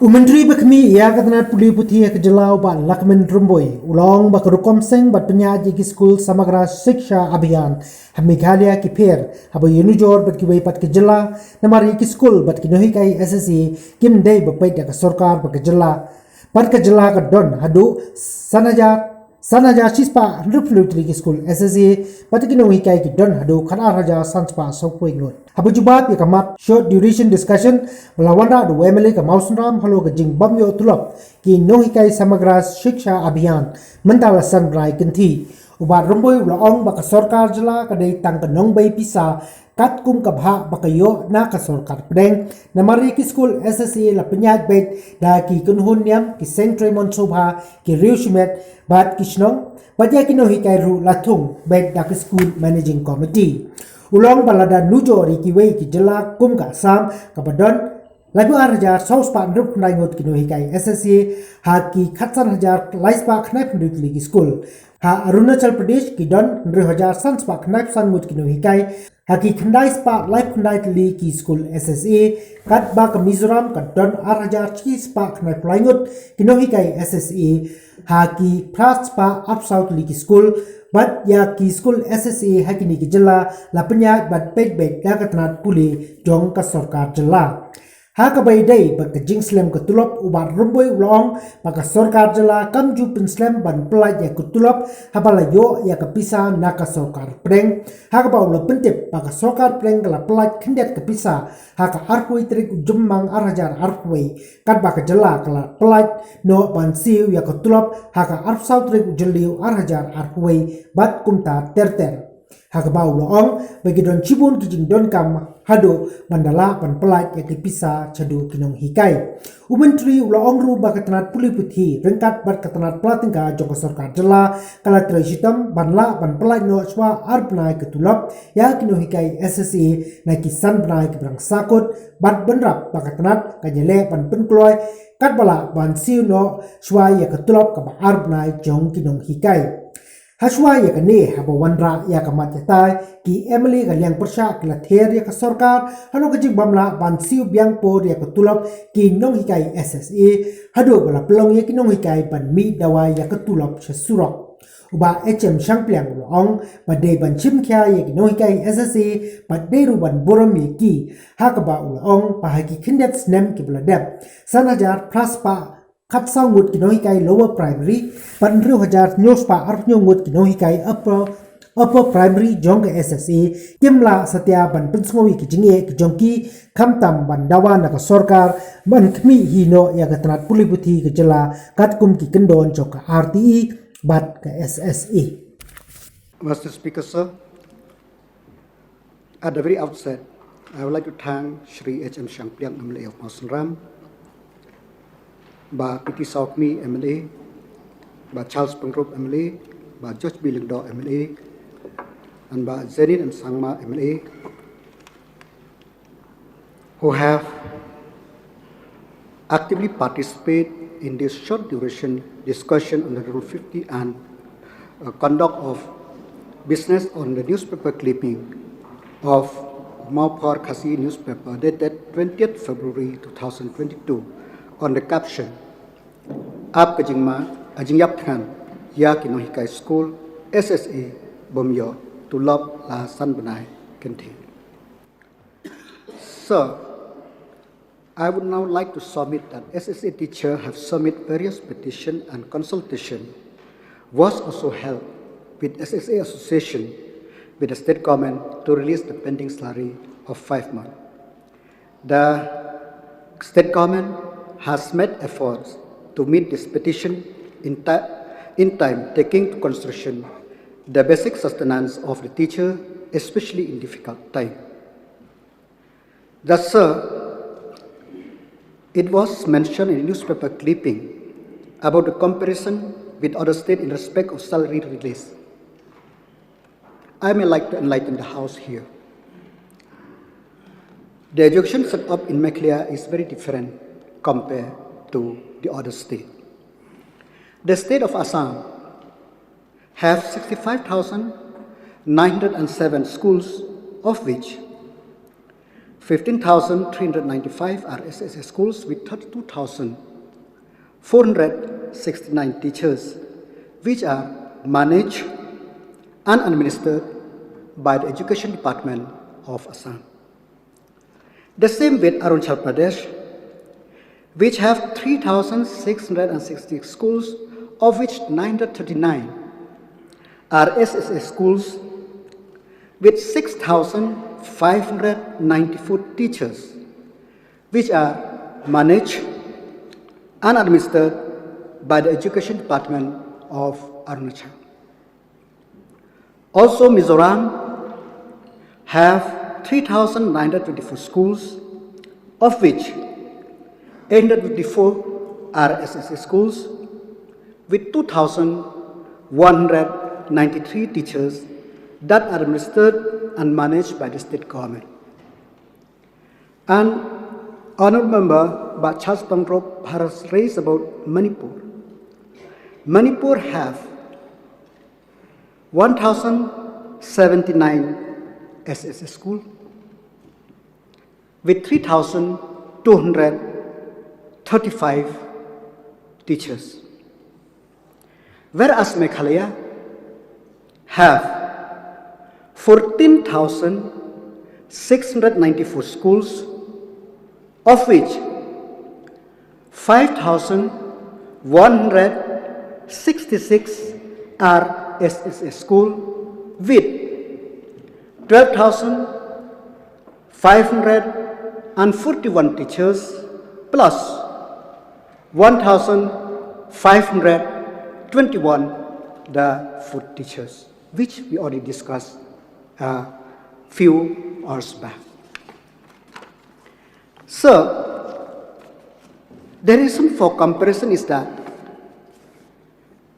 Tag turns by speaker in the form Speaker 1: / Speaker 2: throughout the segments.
Speaker 1: Menteri Bekmi ia katana puli putih ke Jylla ban lakmen Rymbui ulong bak rukom seng bat pyniaid ki skul samagra shiksha abhiyan Meghalaya ki pher habo yunujor bat kiwei pat ke Jylla namari ki skul bat ki nohi kai SSA kim dei bapai da sarkar bat ke Jylla ka don hadu sanaja sispa reflectory ki skul SSA bat ki nohi kai ki don hadu khana raja sanspa sopoi ngot habo jubat ya kamat short duration discussion melawanda du emele ka mausram halo ka jing bamyo tulap ki nohi kai samagra shiksha abhiyan mentala sanbrai kinti ubat Rymbui ulong baka sarkar Jylla ka dei tang ka nong bai pisa kat kum ka bha baka yo na ka sarkar pedeng namari ki skul SSA la pyniaid bet da ki kunhun niam ki sengtre monsobha ki riushimet bat ki Shillong badia ki nohi kai ru lathung bet da ki skul managing committee ulong balada nujori kiwei ki Jylla kum ka sam ka badon lagu arja saus pa ndrup nai ngot ki nohi kai SSA ha ki khatsan hajar laispa khnai phunduk li ki skul ha Arunachal Pradesh ki don 2000 sans pa khnai san ngot ki nohi kai ha ki khandai spa life khandai li ki skul SSA kat ba ka Mizoram ka don arja chi spa khnai flyingot ki nohi kai SSA ha ki pras pa up south li ki skul but ya ki skul SSA hakini ki Jylla la pyniaid bat pet ya katnat puli jong ka sarkar Jylla ha ka bai dei ba ka jing slam ka tulop ubat Rymbui ulong ba ka sarkar Jylla kam ju pin slam ban plai ya ka tulop ha bala yo ya ka pisa na ka sarkar preng ha ka ba ulo pentip ba ka sarkar preng la plai khindet ka pisa ha ka arpui trik jummang arhajar arpui kat ba ka Jylla kala plai no ban siu ya ka tulop ha ka arpsau trik jeliu arhajar arpui bat kumta terter ha ka ba ulo ong bagi don chibun ki jing don kam hado mandala pan pelaj ya pisa chadu kinong hikai Menteri ulong ru ba katnat puli puthi rengkat bat katnat platingka jong sarkar Jylla kala tresitam banla ban pelaj no swa arbnai ketulap ya kinong hikai SSA na kisan bnai ke brang sakut bat benrap ba katnat kanyele pan penkloi kat bala ban siu no swa ya ketulap ka ba arbnai jong kinong hikai Haswa ya kane habo wanra ya kamat ya tai ki Emily ka liang persya kala ther ya ka sarkar hano ka jing bamla ban siu biang por ya ka tulap ki nong hikai SSA hado bala pelong ya ki nong hikai ban mi dawai ya ka tulap sa surok uba HM Shangpliang ulong ba dei ban chim kya ya ki nong hikai SSA ba dei ru ban borom ya ki ha ka ba ulong ba ha ki kindet snem ki bala dep sanajar praspa khat sau ngut ki nohi kai lower primary 2000 news pa arpnyo ngut ki nohi kai upper primary jong SSA kimla satya ban pinsngowi ki jinge ki jongki khamtam ban dawa na ka sarkar ban khmi hino ya ka tanat puli puthi ki Jylla katkum ki kendon joka RTE bat ka SSA.
Speaker 2: Mr. Speaker, sir, at the very outset, I would like to thank Shri HM Shangpliang MLA of Mausram, ba Piti Saukmi MLA, ba Charles Pengrup MLA, ba George Bilingdo MLA, and ba Zerin and Sangma MLA, who have actively participated in this short duration discussion on the Rule 50 and conduct of business on the newspaper clipping of Ri Khasi newspaper dated 20th February 2022 on the caption Ap Kajingma Ajingyap Than Ya Kinohikai School SSA Bomyo to Lop La Sanbanai Kenti. Sir, I would now like to submit that SSA teachers have submitted various petitions and consultation was also held with SSA association with the state government to release the pending salary of 5 months. The state government has made efforts to meet this petition in time, taking into consideration the basic sustenance of the teacher, especially in difficult time. Thus, sir, it was mentioned in newspaper clipping about the comparison with other states in respect of salary release. I may like to enlighten the House here. The education set up in Meghalaya is very different compared to the other state. The state of Assam have 65,907 schools, of which 15,395 are SSA schools with 32,469 teachers, which are managed and administered by the Education Department of Assam. The same with Arunachal Pradesh, which have 3,660 schools, of which 939 are SSA schools with 6,594 teachers, which are managed and administered by the Education Department of Arunachal. Also, Mizoram have 3,924 schools, of which 854 are SSA schools with 2,193 teachers that are administered and managed by the state government. And Honorable Member Bachas Pangrop has raised about Manipur. Manipur have 1,079 SSA schools with 3,235 teachers, whereas Meghalaya have 14,694 schools, of which 5,166 are SSA schools with 12,541 teachers plus 1,521 the food teachers, which we already discussed a few hours back. So, the reason for comparison is that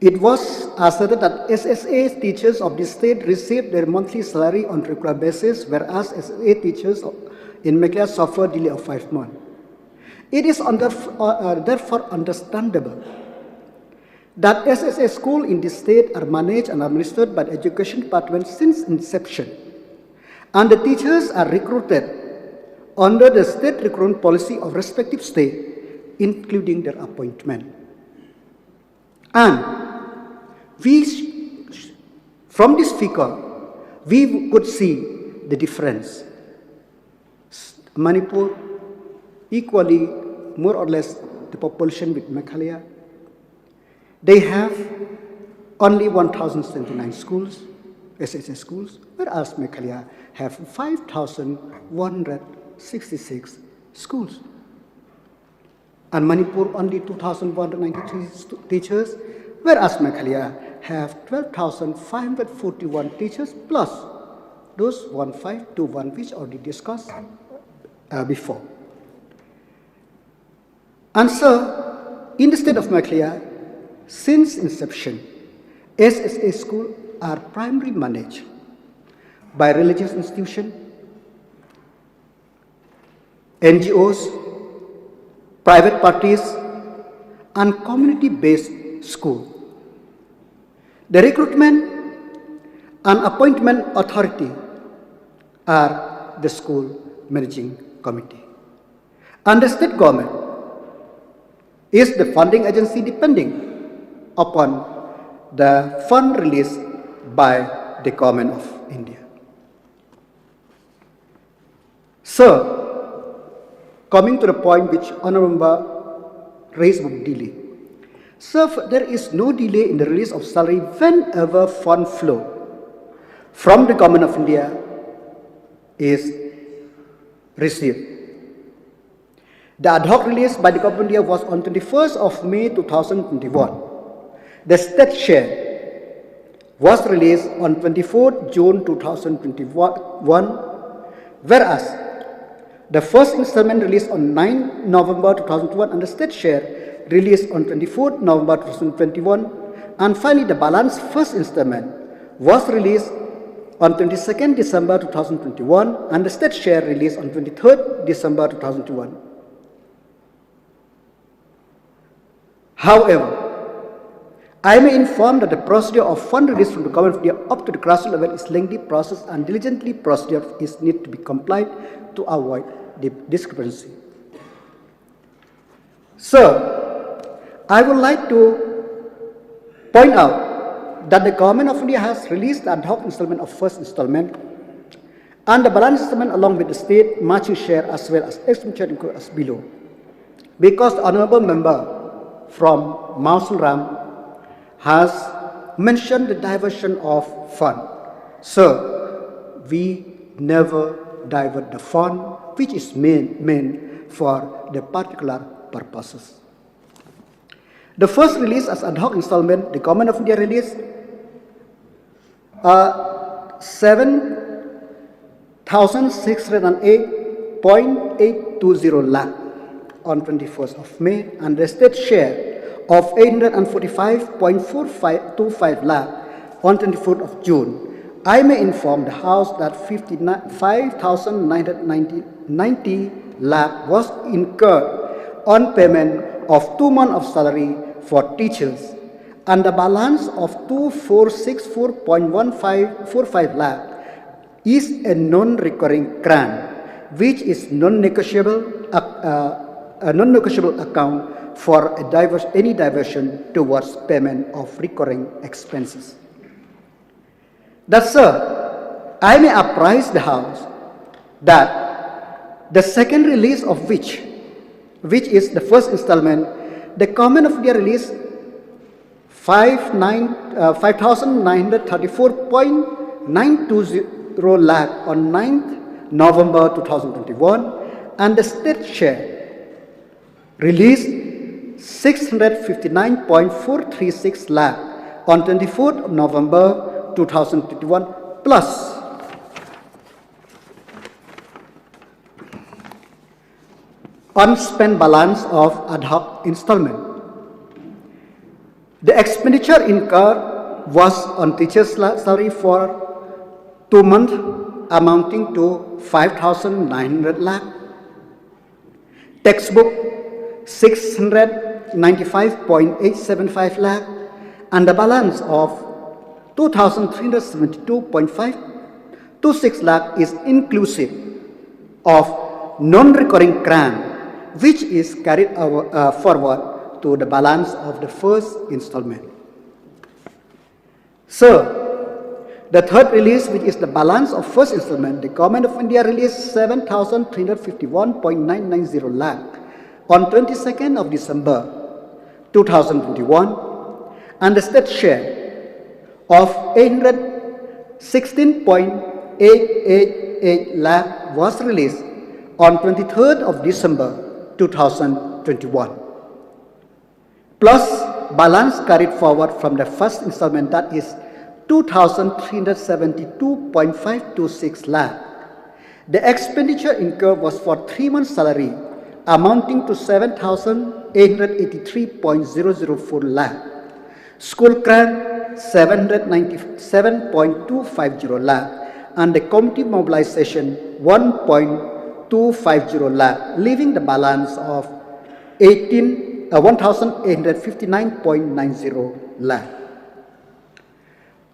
Speaker 2: it was asserted that SSA teachers of the state received their monthly salary on regular basis, whereas SSA teachers in Meghalaya suffer delay of 5 months. It is therefore understandable that SSA schools in the state are managed and administered by the Education Department since inception, and the teachers are recruited under the state recruitment policy of respective state, including their appointment. And from this figure, we could see the difference. Manipur, equally, more or less, the population with Meghalaya, they have only 1,079 schools, SSA schools, whereas Meghalaya have 5,166 schools. And Manipur only 2,193 teachers, whereas Meghalaya have 12,541 teachers plus those 1,521 which already discussed before. And so, in the state of Meghalaya, since inception, SSA schools are primarily managed by religious institutions, NGOs, private parties, and community-based schools. The recruitment and appointment authority are the school managing committee. And the state government is the funding agency depending upon the fund released by the government of India. So, coming to the point which Honorable Member raised with delay. So, there is no delay in the release of salary whenever fund flow from the government of India is received. The ad hoc release by the government of India was on 21st of May 2021. The state share was released on 24th June 2021, whereas the first installment released on 9 November 2021 and the state share released on 24th November 2021, and finally the balance first installment was released on 22nd December 2021 and the state share released on 23rd December 2021. However, I may inform that the procedure of fund release from the government of India up to the grassroots level is lengthy process and diligently procedure is need to be complied to avoid the discrepancy. Sir, I would like to point out that the government of India has released the ad hoc installment of first installment and the balance installment along with the state matching share as well as expenditure incurred as below. Because the honorable member from Mausul Ram has mentioned the diversion of fund. Sir, we never divert the fund which is meant for the particular purposes. The first release as ad hoc installment, the government of India released 7,608.820 lakh on 21st of May and the state share of 845.4525 lakh on 24th of June. I may inform the House that 5,990 lakh was incurred on payment of 2 months of salary for teachers and the balance of 2,464.1545 lakh is a non-recurring grant which is non-negotiable account for any diversion towards payment of recurring expenses. Thus, sir, I may apprise the House that the second release of which is the first installment, the government of India released 5,934.920 lakh on 9th November 2021 and the state share released 659.436 lakh on 24th November 2021 plus unspent balance of ad hoc installment. The expenditure incurred was on teachers' salary for 2 months amounting to 5,900 lakh, textbook 695.875 lakh and the balance of 2,372.526 lakh is inclusive of non-recurring grant which is carried forward to the balance of the first installment. Sir, the third release, which is the balance of first installment, the government of India released 7,351.990 lakh on 22nd of December 2021 and the state share of 816.888 lakh was released on 23rd of December 2021 plus balance carried forward from the first installment, that is 2,372.526 lakh. The expenditure incurred was for 3 months salary amounting to 7,883.004 lakh. School grant 797.250 lakh and the community mobilization 1.250 lakh, leaving the balance of 1,859.90 lakh.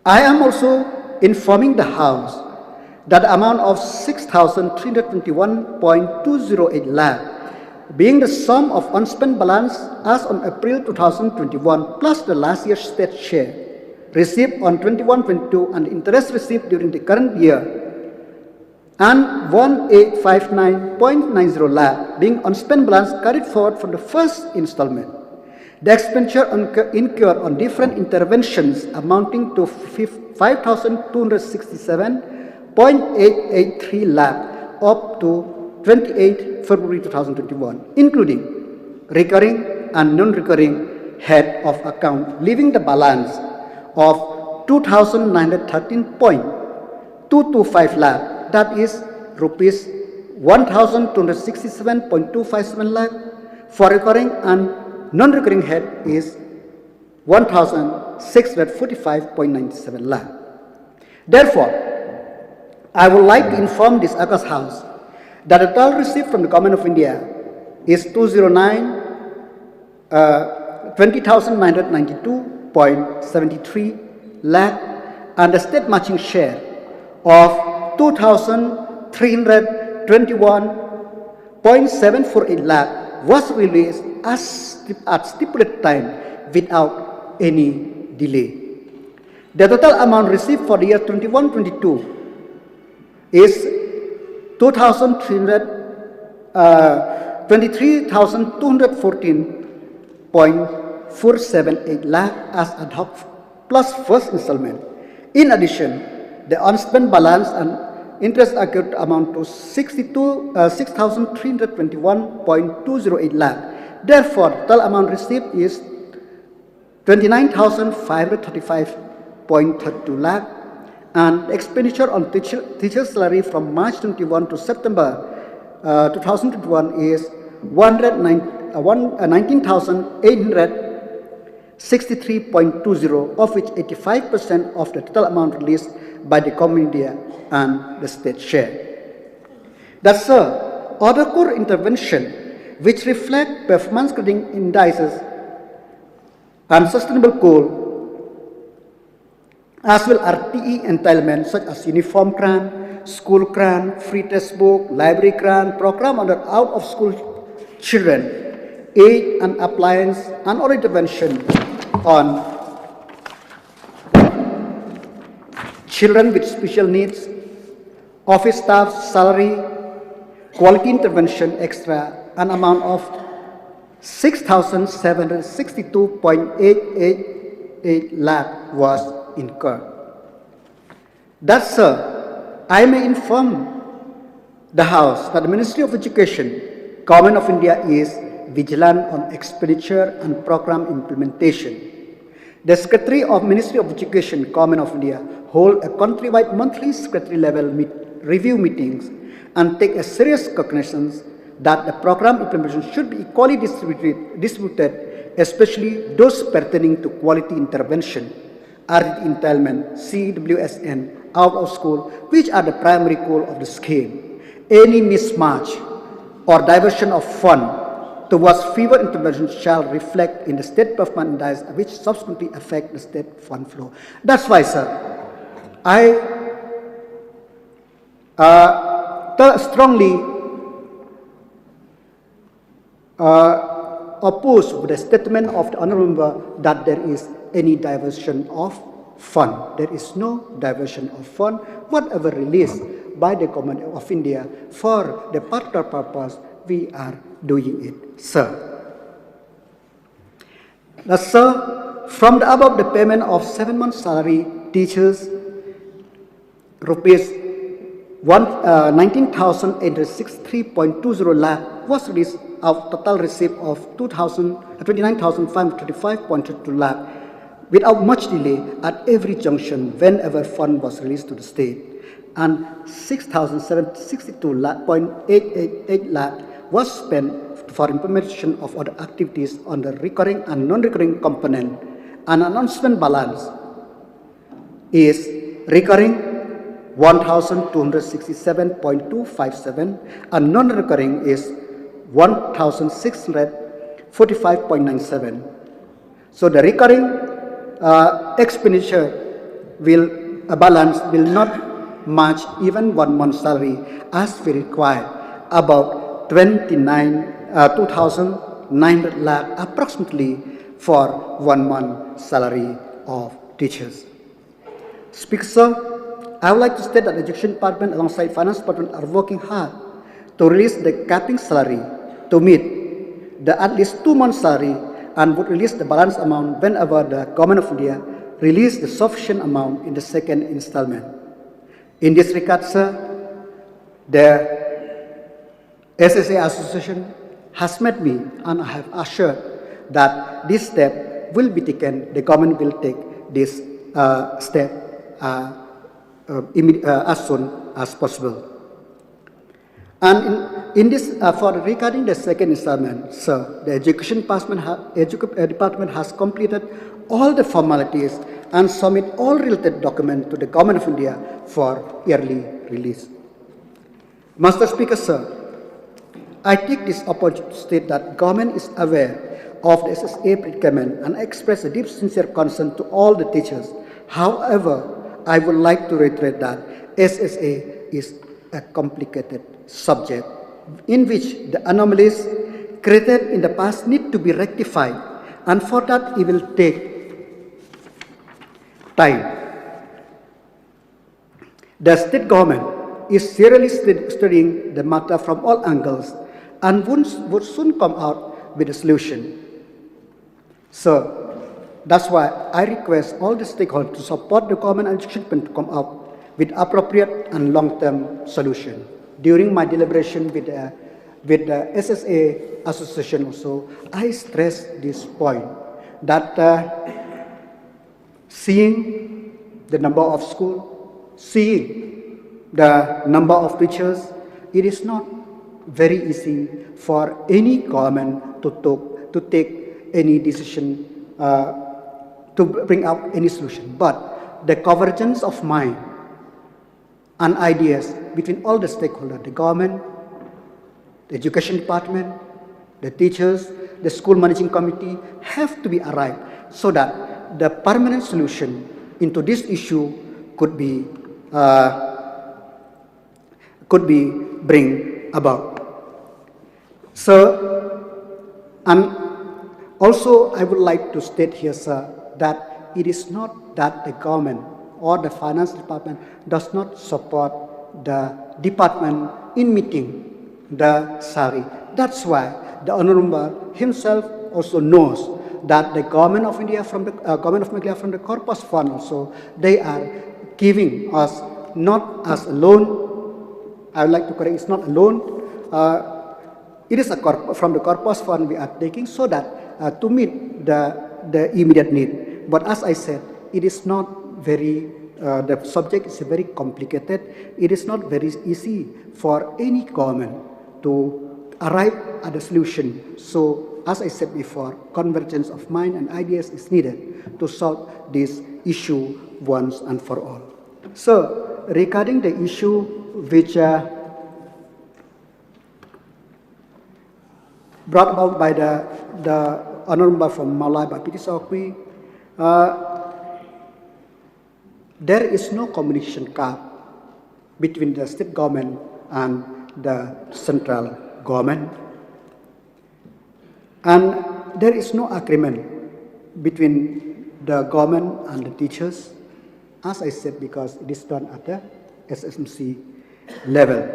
Speaker 2: I am also informing the House that the amount of 6,321.208 lakh being the sum of unspent balance as on April 2021 plus the last year's state share received on 21-22 and interest received during the current year and 1,859.90 lakh being unspent balance carried forward from the first installment. The expenditure incurred on different interventions amounting to 5,267.883 lakh up to 28 February 2021, including recurring and non-recurring head of account, leaving the balance of 2,913.225 lakh, that is rupees 1,267.257 lakh for recurring and non-recurring head is 1,645.97 lakh. Therefore, I would like to inform this August House that the total received from the Government of India is 20,992 2,214.73 lakh, and the state matching share of 2,321.748 lakh was released at stipulated time without any delay. The total amount received for the year 21-22 is 23,214.478 lakh as ad hoc plus first installment. In addition, the unspent balance and interest accrued amount to 6,321.208 lakh. Therefore, total amount received is 29,535.32 lakh, and expenditure on teacher salary from March 21 to September 2021 is 19,863.20, of which 85% of the total amount released by the Government of India and the state share. That's other core intervention which reflect performance grading indices and sustainable goal, as well RTE entitlements such as uniform grant, school grant, free textbook, library grant, program under out-of-school children, aid and appliance, and other intervention on children with special needs, office staff salary, quality intervention extra, an amount of 6,762.888 lakh was incurred. Thus, I may inform the House that the Ministry of Education, Government of India is vigilant on expenditure and program implementation. The Secretary of Ministry of Education, Government of India, hold a countrywide monthly secretary level review meetings and take a serious cognizance that the program implementation should be equally distributed, especially those pertaining to quality intervention, RT entitlement, CWSN, out of school, which are the primary goal of the scheme. Any mismatch or diversion of fund towards fewer interventions shall reflect in the state performance index, which subsequently affect the state fund flow. That's why, sir, I strongly oppose with the statement of the honourable member that there is any diversion of fund. There is no diversion of fund. Whatever released by the Government of India for the particular purpose, we are doing it, sir. Thus, sir, from the above, the payment of 7 months salary teachers rupees 19,863.20 lakh was released of total receipt of 29,535.22 lakh without much delay at every junction whenever fund was released to the state, and 6,762.888 lakh was spent for implementation of other activities on the recurring and non-recurring component. An announcement balance is recurring 1,267.257 and non-recurring is 1,645.97. So the recurring expenditure balance will not match even 1 month salary as we require, about 2,900 lakh approximately for 1 month salary of teachers. Speaker, sir, I would like to state that the Education Department alongside Finance Department are working hard to release the capping salary to meet the at least 2 months salary, and would release the balance amount whenever the Government of India release the sufficient amount in the second installment. In this regard, sir, the SSA Association has met me, and I have assured that this step will be taken. The government will take this step as soon as possible. And in this, regarding the second installment, sir, the Education Department has completed all the formalities and submit all related documents to the Government of India for yearly release. Master Speaker, sir, I take this opportunity to state that government is aware of the SSA predicament and express a deep, sincere concern to all the teachers. However, I would like to reiterate that SSA is a complicated subject in which the anomalies created in the past need to be rectified, and for that it will take time. The state government is seriously studying the matter from all angles and would soon come out with a solution. So that's why I request all the stakeholders to support the government and shipment to come up with appropriate and long-term solution. During my deliberation with the SSA association also, I stressed this point that seeing the number of schools, seeing the number of teachers, it is not very easy for any government to take any decision to bring up any solution. But the convergence of mind and ideas between all the stakeholders, the government, the education department, the teachers, the school managing committee, have to be arrived so that the permanent solution into this issue could be bring about. So, and also I would like to state here, sir, that it is not that the government or the finance department does not support the department in meeting the salary. That's why the Honorable himself also knows that the government of India from the government of Meghalaya from the Corpus Fund also, they are giving us not as a loan. I would like to correct, it's not a loan. It is from the Corpus Fund we are taking so that to meet the immediate need. But as I said, it is not very, the subject is very complicated. It is not very easy for any government to arrive at a solution. So, as I said before, convergence of mind and ideas is needed to solve this issue once and for all. So, regarding the issue which brought about by the Honorable from Malay by P.T. Sokwi, there is no communication gap between the state government and the central government. And there is no agreement between the government and the teachers, as I said, because it is done at the SSMC level.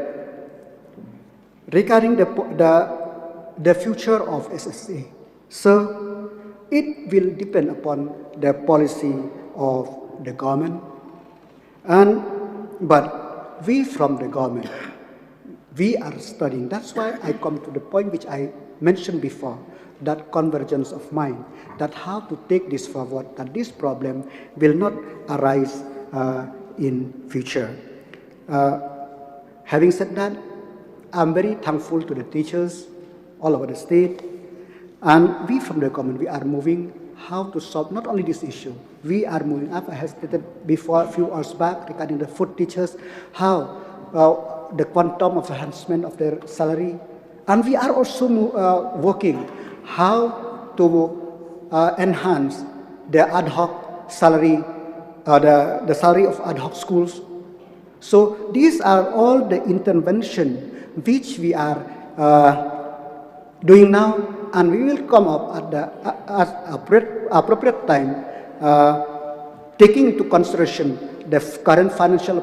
Speaker 2: Regarding the future of SSA, so it will depend upon the policy of the government. But we from the government, we are studying. That's why I come to the point which I mentioned before, that convergence of mind, that how to take this forward, that this problem will not arise in future. Having said that, I'm very thankful to the teachers all over the state, and we from the government, we are moving how to solve not only this issue. We are moving up, I stated before a few hours back regarding the food teachers, how the quantum of enhancement of their salary, and we are also working how to enhance the ad hoc salary, the salary of ad hoc schools. So these are all the intervention which we are doing now, and we will come up at the appropriate time, taking into consideration the current financial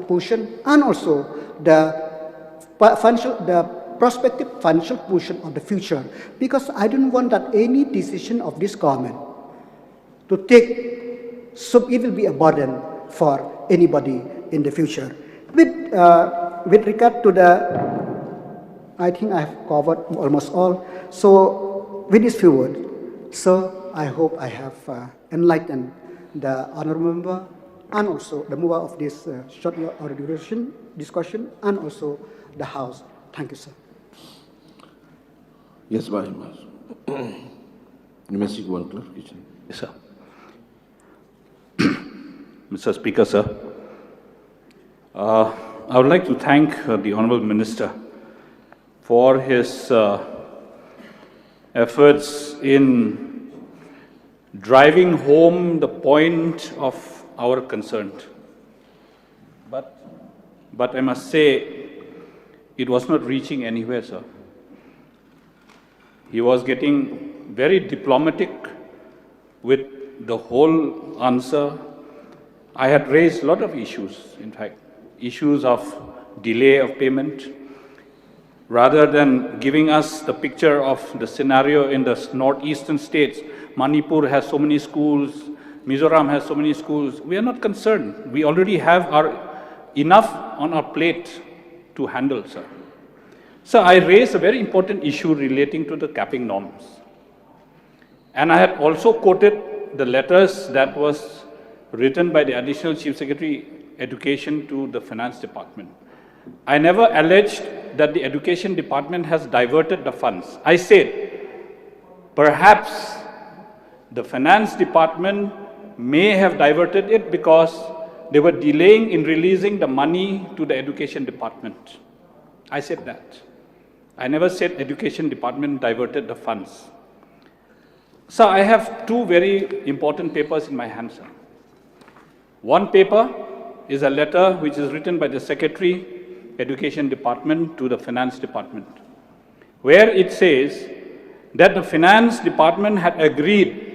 Speaker 2: position and also the prospective financial position of the future. Because I don't want that any decision of this government to take, so it will be a burden for anybody in the future. With regard to I think I have covered almost all. So with these few words, so I hope I have enlightened the honorable member and also the mover of this short or duration discussion and also the House. Thank you, sir.
Speaker 3: Yes, very much. You may seek one clarification.
Speaker 4: Yes, sir. Mr. Speaker, sir, I would like to thank the Honourable Minister for his efforts in driving home the point of our concern. But I must say, it was not reaching anywhere, sir. He was getting very diplomatic with the whole answer. I had raised a lot of issues, in fact, issues of delay of payment. Rather than giving us the picture of the scenario in the northeastern states, Manipur has so many schools, Mizoram has so many schools, we are not concerned. We already have enough on our plate to handle, sir. So I raised a very important issue relating to the capping norms. And I had also quoted the letters that was written by the Additional Chief Secretary Education to the Finance Department. I never alleged that the Education Department has diverted the funds. I said, perhaps the Finance Department may have diverted it because they were delaying in releasing the money to the Education Department. I said that. I never said Education Department diverted the funds. So I have two very important papers in my hands, sir. One paper is a letter which is written by the Secretary, Education Department to the Finance Department, where it says that the Finance Department had agreed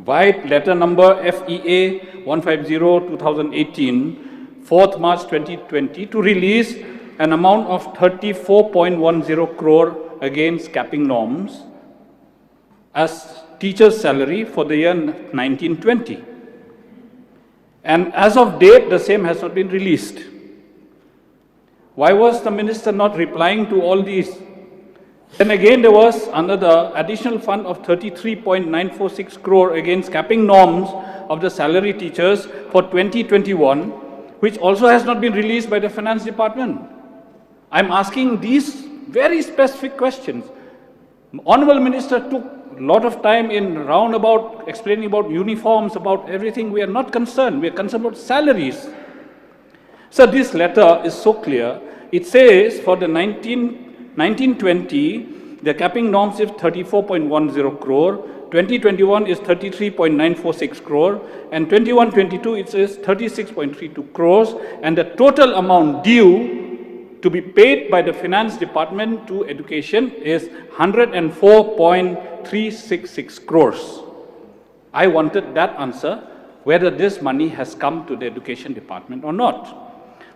Speaker 4: White letter number FEA 150-2018, 4th March 2020, to release an amount of 34.10 crore against capping norms as teacher's salary for the year 1920. And as of date, the same has not been released. Why was the minister not replying to all these? Then again, there was another additional fund of 33.946 crore against capping norms of the salary teachers for 2021, which also has not been released by the Finance Department. I'm asking these very specific questions. Honorable Minister took a lot of time in roundabout explaining about uniforms, about everything. We are not concerned. We are concerned about salaries. So this letter is so clear. It says for the 1920, the capping norms is 34.10 crore, 2021 is 33.946 crore, and 21-22 it says 36.32 crores, and the total amount due to be paid by the Finance Department to Education is 104.366 crores. I wanted that answer, whether this money has come to the Education Department or not.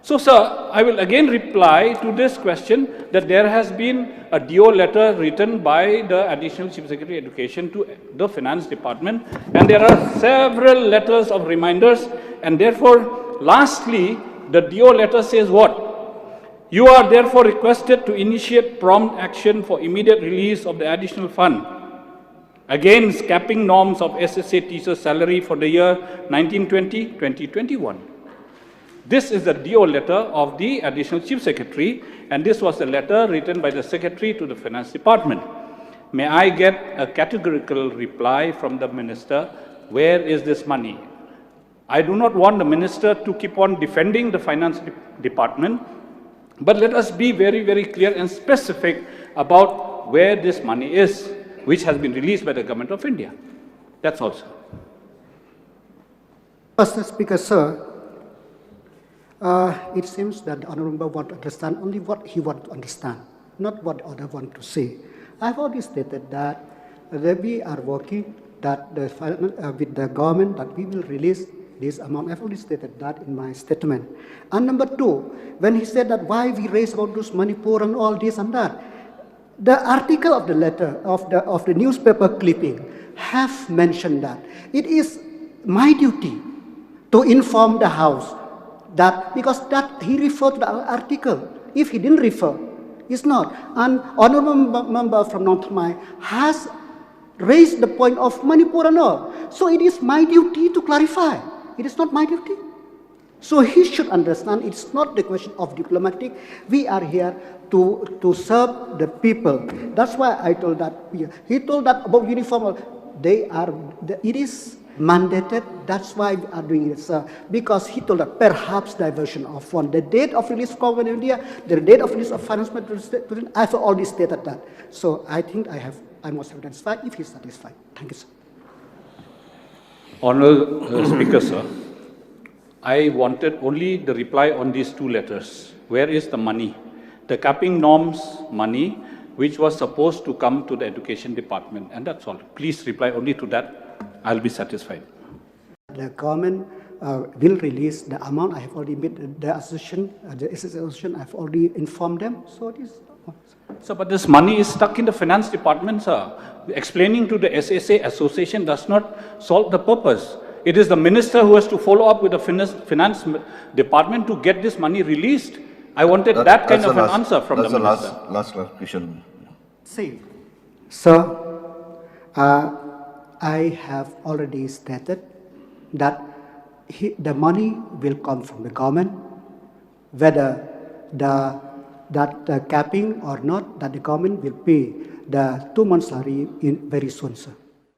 Speaker 4: So, sir, I will again reply to this question that there has been a DO letter written by the Additional Chief Secretary Education to the Finance Department, and there are several letters of reminders, and therefore, lastly, the DO letter says what? You are therefore requested to initiate prompt action for immediate release of the additional fund against capping norms of SSA teacher salary for the year 1920-2021. This is the DO letter of the Additional Chief Secretary, and this was a letter written by the Secretary to the Finance Department. May I get a categorical reply from the Minister, where is this money? I do not want the Minister to keep on defending the Finance Department, but let us be very, very clear and specific about where this money is, which has been released by the Government of India. That's all, sir.
Speaker 2: Mr. Speaker, sir, it seems that the Honourable Member wants to understand only what he wants to understand, not what the other want to say. I've already stated that we are working with the government that we will release this amount. I've already stated that in my statement. And number two, when he said that why we raise about this Manipur and all this and that, the article of the letter of the newspaper clipping have mentioned that it is my duty to inform the House that, because that he referred to the article. If he didn't refer, it's not. And Honourable Member from North Mai has raised the point of Manipur and all. So it is my duty to clarify. It is not my duty. So he should understand it's not the question of diplomatic. We are here to serve the people. That's why I told that. He told that about uniform. It is mandated. That's why we are doing it, sir. Because he told that perhaps diversion of fund. The date of release of government of India, the date of release of finance minister, I've already stated that. So I think I must have satisfied if he's satisfied. Thank you, sir.
Speaker 4: Honourable Speaker, sir, I wanted only the reply on these two letters. Where is the money? The capping norms money, which was supposed to come to the Education Department, and that's all. Please reply only to that. I'll be satisfied.
Speaker 2: The government will release the amount. I have already made the association, the SSA association, I've already informed them. So it is.
Speaker 4: Sir, but this money is stuck in the finance department, sir. Explaining to the SSA association does not solve the purpose. It is the minister who has to follow up with the finance department to get this money released. I wanted that kind of an answer from the minister.
Speaker 3: That's the last clarification.
Speaker 2: See, sir, I have already stated that the money will come from the government, whether that capping or not, that the government will pay the 2 months salary very soon, sir.